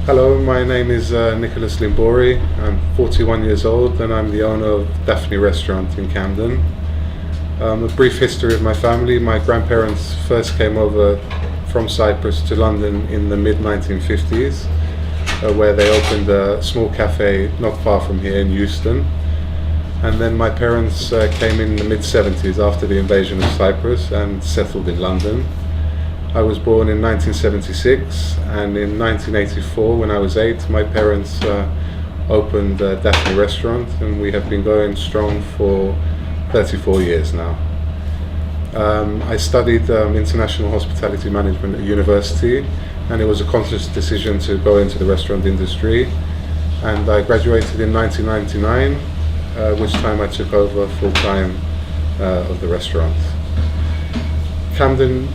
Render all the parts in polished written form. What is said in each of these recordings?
Hello, my name is Nicholas Limbori. I'm 41 years old and I'm the owner of Daphne restaurant in Camden. A brief history of my family. My grandparents first came over from Cyprus to London in the mid-1950s, where they opened a small cafe not far from here in Euston. And then my parents came in the mid-70s after the invasion of Cyprus and settled in London. I was born in 1976, and in 1984, when I was 8, my parents opened Daphne restaurant, and we have been going strong for 34 years now. I studied international hospitality management at university, and it was a conscious decision to go into the restaurant industry. And I graduated in 1999, which time I took over full-time of the restaurant. Camden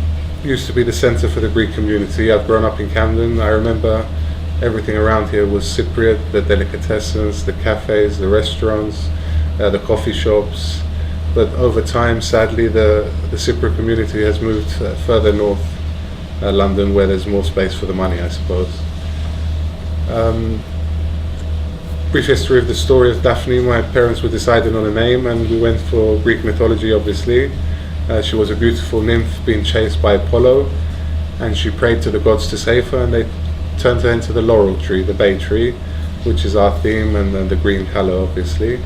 used to be the centre for the Greek community. I've grown up in Camden. I remember everything around here was Cypriot, the delicatessens, the cafes, the restaurants, the coffee shops. But over time, sadly, the Cypriot community has moved further north, London, where there's more space for the money, I suppose. Brief history of the story of Daphne. My parents were deciding on a name, and we went for Greek mythology, obviously. She was a beautiful nymph being chased by Apollo, and she prayed to the gods to save her, and they turned her into the laurel tree, the bay tree, which is our theme, and then the green colour, obviously.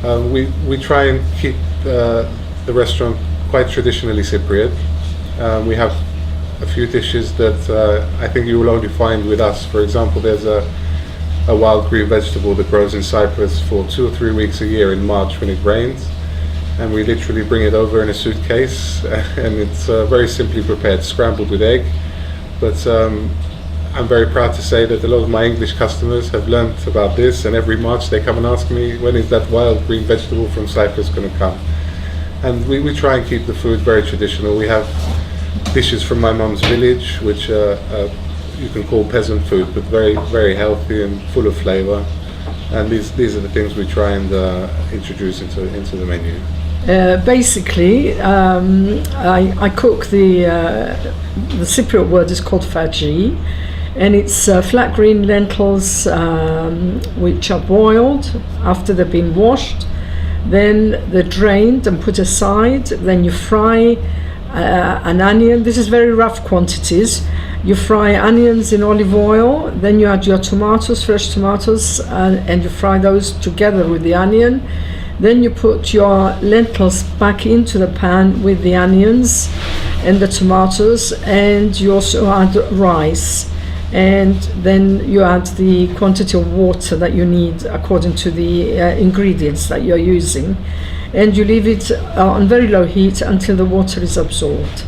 We try and keep the restaurant quite traditionally Cypriot. We have a few dishes that I think you will only find with us. For example, there's a wild green vegetable that grows in Cyprus for 2 or 3 weeks a year in March when it rains. And we literally bring it over in a suitcase, and it's very simply prepared, scrambled with egg. But I'm very proud to say that a lot of my English customers have learnt about this, and every March they come and ask me, when is that wild green vegetable from Cyprus going to come? And we try and keep the food very traditional. We have dishes from my mum's village, which you can call peasant food, but very, very healthy and full of flavour. And these are the things we try and introduce into the menu. Basically, I cook the Cypriot word is called faji, and it's flat green lentils which are boiled after they've been washed. Then they're drained and put aside. Then you fry an onion. This is very rough quantities. You fry onions in olive oil, then you add your tomatoes, fresh tomatoes, and you fry those together with the onion. Then you put your lentils back into the pan with the onions and the tomatoes, and you also add rice. And then you add the quantity of water that you need according to the ingredients that you're using. And you leave it on very low heat until the water is absorbed.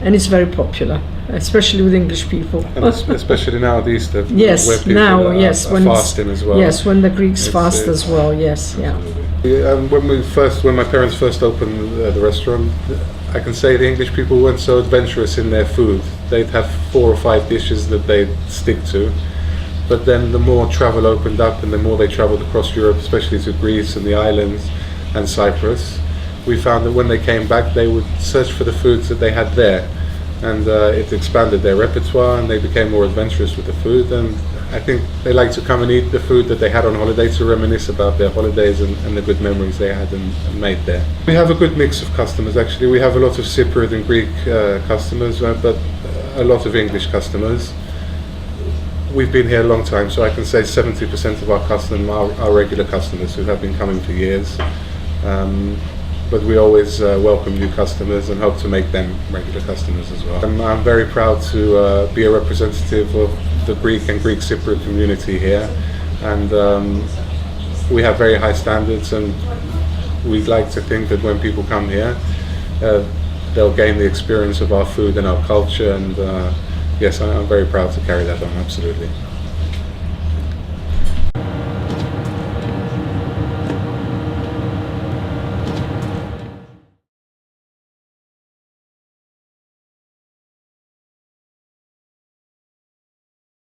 And it's very popular, especially with English people. And especially now at Easter, yes, where people now, are, yes, are fasting as well. Yes, when the Greeks fast as well, yes, yeah. When my parents first opened the restaurant, I can say the English people weren't so adventurous in their food. They'd have 4 or 5 dishes that they'd stick to. But then the more travel opened up and the more they traveled across Europe, especially to Greece and the islands and Cyprus, we found that when they came back, they would search for the foods that they had there, and it expanded their repertoire, and they became more adventurous with the food. And I think they like to come and eat the food that they had on holiday to reminisce about their holidays and the good memories they had and made there. We have a good mix of customers, actually. We have a lot of Cypriot and Greek customers, but a lot of English customers. We've been here a long time, so I can say 70% of our customers are regular customers who have been coming for years. But we always welcome new customers and hope to make them regular customers as well. I'm very proud to be a representative of the Greek and Greek Cypriot community here, and we have very high standards, and we'd like to think that when people come here, they'll gain the experience of our food and our culture, and yes, I'm very proud to carry that on, absolutely.